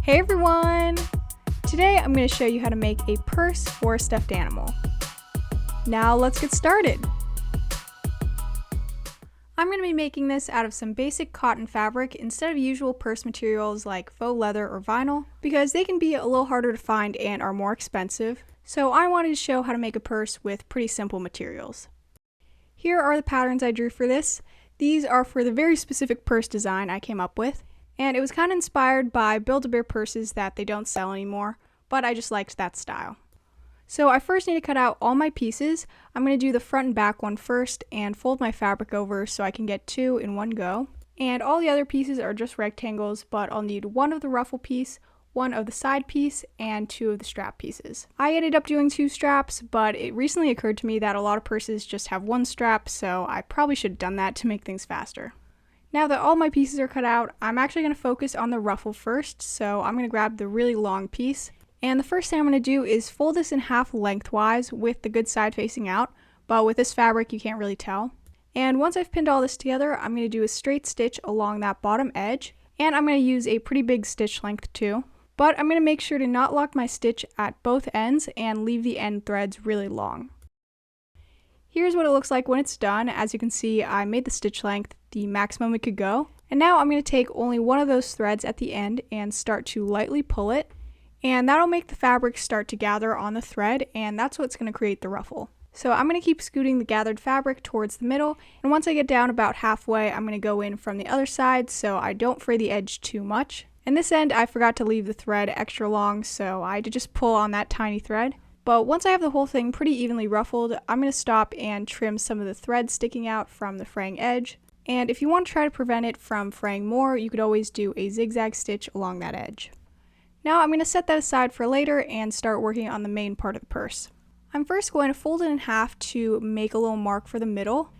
Hey everyone! Today I'm going to show you how to make a purse for a stuffed animal. Now let's get started! I'm going to be making this out of some basic cotton fabric instead of usual purse materials like faux leather or vinyl, because they can be a little harder to find and are more expensive. So I wanted to show how to make a purse with pretty simple materials. Here are the patterns I drew for this. These are for the very specific purse design I came up with. And it was kind of inspired by Build-A-Bear purses that they don't sell anymore, but I just liked that style. So I first need to cut out all my pieces. I'm going to do the front and back one first and fold my fabric over so I can get two in one go. And all the other pieces are just rectangles, but I'll need one of the ruffle piece, one of the side piece, and two of the strap pieces. I ended up doing two straps, but it recently occurred to me that a lot of purses just have one strap, so I probably should have done that to make things faster. Now that all my pieces are cut out, I'm actually going to focus on the ruffle first, so I'm going to grab the really long piece. And the first thing I'm going to do is fold this in half lengthwise with the good side facing out, but with this fabric you can't really tell. And once I've pinned all this together, I'm going to do a straight stitch along that bottom edge, and I'm going to use a pretty big stitch length too. But I'm going to make sure to not lock my stitch at both ends and leave the end threads really long. Here's what it looks like when it's done. As you can see, I made the stitch length the maximum it could go. And now I'm going to take only one of those threads at the end and start to lightly pull it. And that'll make the fabric start to gather on the thread, and that's what's going to create the ruffle. So I'm going to keep scooting the gathered fabric towards the middle, and once I get down about halfway, I'm going to go in from the other side so I don't fray the edge too much. And this end, I forgot to leave the thread extra long, so I had to just pull on that tiny thread. But once I have the whole thing pretty evenly ruffled, I'm going to stop and trim some of the threads sticking out from the fraying edge. And if you want to try to prevent it from fraying more, you could always do a zigzag stitch along that edge. Now I'm going to set that aside for later and start working on the main part of the purse. I'm first going to fold it in half to make a little mark for the middle.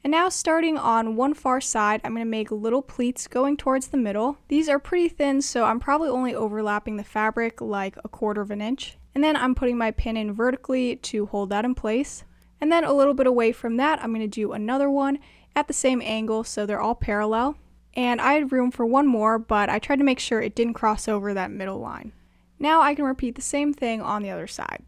And now starting on one far side, I'm going to make little pleats going towards the middle. These are pretty thin, so I'm probably only overlapping the fabric like 1/4 of an inch. And then I'm putting my pin in vertically to hold that in place. And then a little bit away from that, I'm going to do another one at the same angle so they're all parallel. And I had room for one more, but I tried to make sure it didn't cross over that middle line. Now I can repeat the same thing on the other side.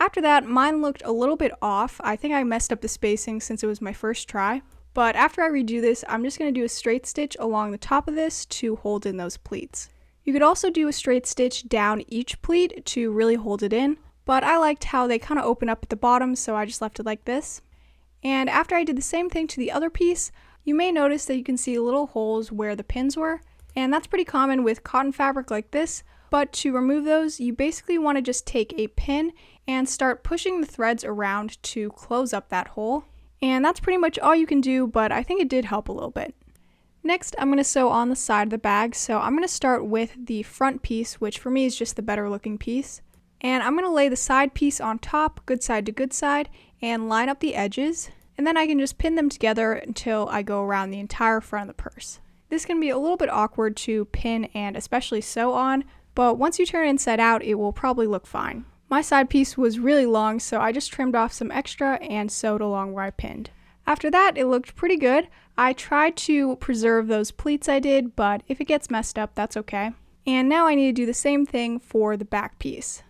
After that, mine looked a little bit off. I think I messed up the spacing since it was my first try. But after I redo this, I'm just going to do a straight stitch along the top of this to hold in those pleats. You could also do a straight stitch down each pleat to really hold it in, but I liked how they kind of open up at the bottom, so I just left it like this. And after I did the same thing to the other piece, you may notice that you can see little holes where the pins were, and that's pretty common with cotton fabric like this, but to remove those, you basically want to just take a pin and start pushing the threads around to close up that hole. And that's pretty much all you can do, but I think it did help a little bit. Next, I'm going to sew on the side of the bag, so I'm going to start with the front piece, which for me is just the better looking piece. And I'm going to lay the side piece on top, good side to good side, and line up the edges. And then I can just pin them together until I go around the entire front of the purse. This can be a little bit awkward to pin and especially sew on, but once you turn it inside out, it will probably look fine. My side piece was really long, so I just trimmed off some extra and sewed along where I pinned. After that, it looked pretty good. I tried to preserve those pleats I did, but if it gets messed up, that's okay. And now I need to do the same thing for the back piece.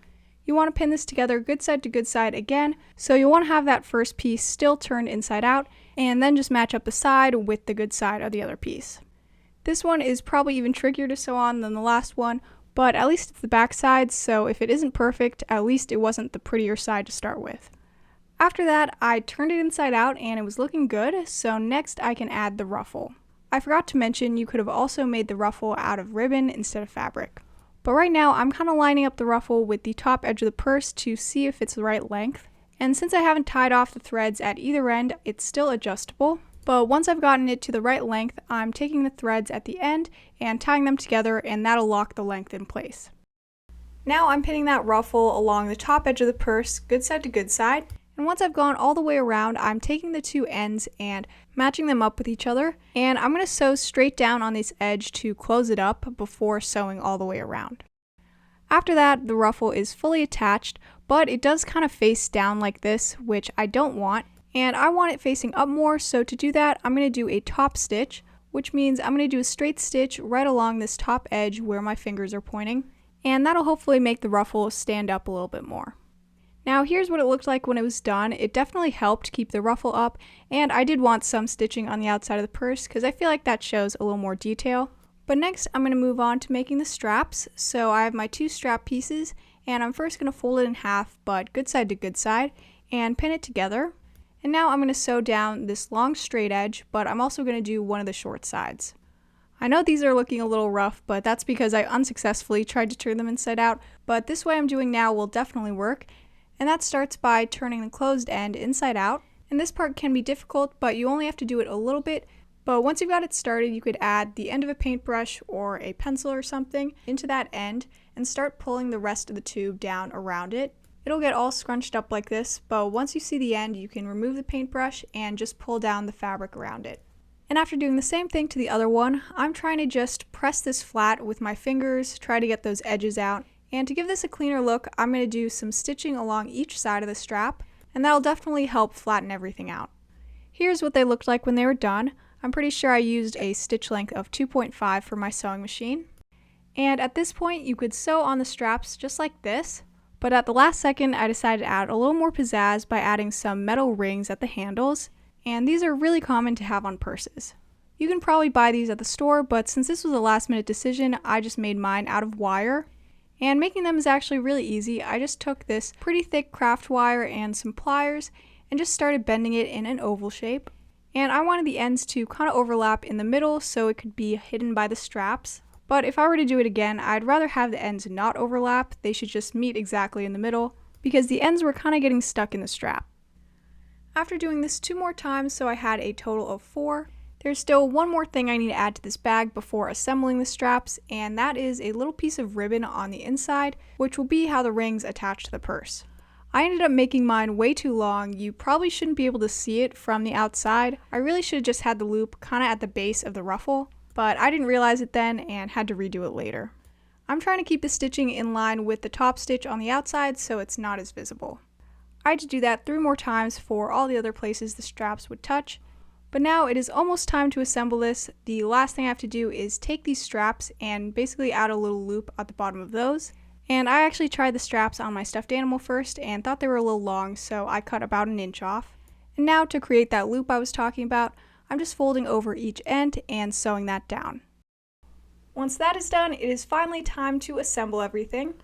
You want to pin this together good side to good side again, so you'll want to have that first piece still turned inside out, and then just match up the side with the good side of the other piece. This one is probably even trickier to sew on than the last one, but at least it's the back side, so if it isn't perfect, at least it wasn't the prettier side to start with. After that, I turned it inside out and it was looking good, so next I can add the ruffle. I forgot to mention you could have also made the ruffle out of ribbon instead of fabric. But right now I'm kind of lining up the ruffle with the top edge of the purse to see if it's the right length. And since I haven't tied off the threads at either end, it's still adjustable. But once I've gotten it to the right length, I'm taking the threads at the end and tying them together, and that'll lock the length in place. Now I'm pinning that ruffle along the top edge of the purse, good side to good side. And once I've gone all the way around, I'm taking the two ends and matching them up with each other. And I'm going to sew straight down on this edge to close it up before sewing all the way around. After that, the ruffle is fully attached, but it does kind of face down like this, which I don't want. And I want it facing up more, so to do that, I'm going to do a top stitch, which means I'm going to do a straight stitch right along this top edge where my fingers are pointing, and that'll hopefully make the ruffle stand up a little bit more. Now here's what it looked like when it was done. It definitely helped keep the ruffle up, and I did want some stitching on the outside of the purse because I feel like that shows a little more detail. But next I'm going to move on to making the straps. So I have my 2 strap pieces, and I'm first going to fold it in half, but good side to good side, and pin it together. And now I'm going to sew down this long straight edge, but I'm also going to do one of the short sides. I know these are looking a little rough, but that's because I unsuccessfully tried to turn them inside out, but this way I'm doing now will definitely work. And that starts by turning the closed end inside out. And this part can be difficult, but you only have to do it a little bit. But once you've got it started, you could add the end of a paintbrush or a pencil or something into that end and start pulling the rest of the tube down around it. It'll get all scrunched up like this, but once you see the end, you can remove the paintbrush and just pull down the fabric around it. And after doing the same thing to the other one, I'm trying to just press this flat with my fingers, try to get those edges out. And to give this a cleaner look, I'm going to do some stitching along each side of the strap, and that'll definitely help flatten everything out. Here's what they looked like when they were done. I'm pretty sure I used a stitch length of 2.5 for my sewing machine. And at this point, you could sew on the straps just like this, but at the last second, I decided to add a little more pizzazz by adding some metal rings at the handles, and these are really common to have on purses. You can probably buy these at the store, but since this was a last-minute decision, I just made mine out of wire. And making them is actually really easy. I just took this pretty thick craft wire and some pliers and just started bending it in an oval shape. And I wanted the ends to kind of overlap in the middle so it could be hidden by the straps. But if I were to do it again, I'd rather have the ends not overlap. They should just meet exactly in the middle because the ends were kind of getting stuck in the strap. After doing this 2 more times, so I had a total of 4, there's still one more thing I need to add to this bag before assembling the straps, and that is a little piece of ribbon on the inside, which will be how the rings attach to the purse. I ended up making mine way too long. You probably shouldn't be able to see it from the outside. I really should have just had the loop kind of at the base of the ruffle, but I didn't realize it then and had to redo it later. I'm trying to keep the stitching in line with the top stitch on the outside so it's not as visible. I had to do that 3 more times for all the other places the straps would touch. But now it is almost time to assemble this. The last thing I have to do is take these straps and basically add a little loop at the bottom of those. And I actually tried the straps on my stuffed animal first and thought they were a little long, so I cut about 1 inch off. And now to create that loop I was talking about, I'm just folding over each end and sewing that down. Once that is done, it is finally time to assemble everything.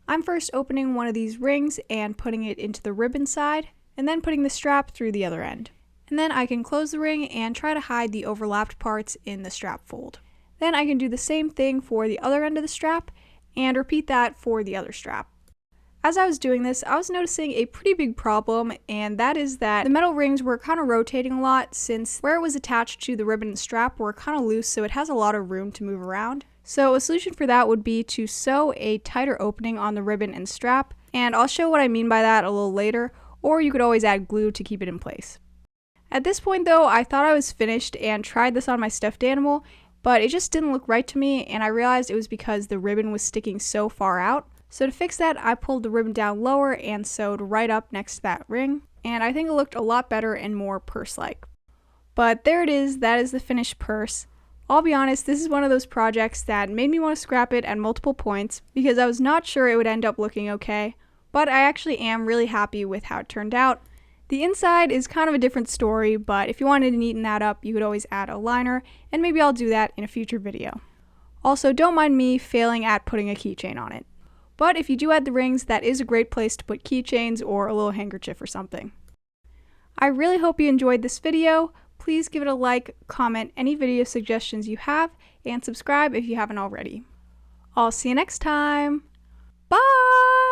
I'm first opening one of these rings and putting it into the ribbon side, and then putting the strap through the other end. And then I can close the ring and try to hide the overlapped parts in the strap fold. Then I can do the same thing for the other end of the strap and repeat that for the other strap. As I was doing this, I was noticing a pretty big problem, and that is that the metal rings were kind of rotating a lot since where it was attached to the ribbon and strap were kind of loose, so it has a lot of room to move around. So a solution for that would be to sew a tighter opening on the ribbon and strap, and I'll show what I mean by that a little later, or you could always add glue to keep it in place. At this point though, I thought I was finished and tried this on my stuffed animal, but it just didn't look right to me, and I realized it was because the ribbon was sticking so far out. So to fix that, I pulled the ribbon down lower and sewed right up next to that ring, and I think it looked a lot better and more purse-like. But there it is, that is the finished purse. I'll be honest, this is one of those projects that made me want to scrap it at multiple points because I was not sure it would end up looking okay, but I actually am really happy with how it turned out. The inside is kind of a different story, but if you wanted to neaten that up, you could always add a liner, and maybe I'll do that in a future video. Also, don't mind me failing at putting a keychain on it. But if you do add the rings, that is a great place to put keychains or a little handkerchief or something. I really hope you enjoyed this video. Please give it a like, comment any video suggestions you have, and subscribe if you haven't already. I'll see you next time. Bye!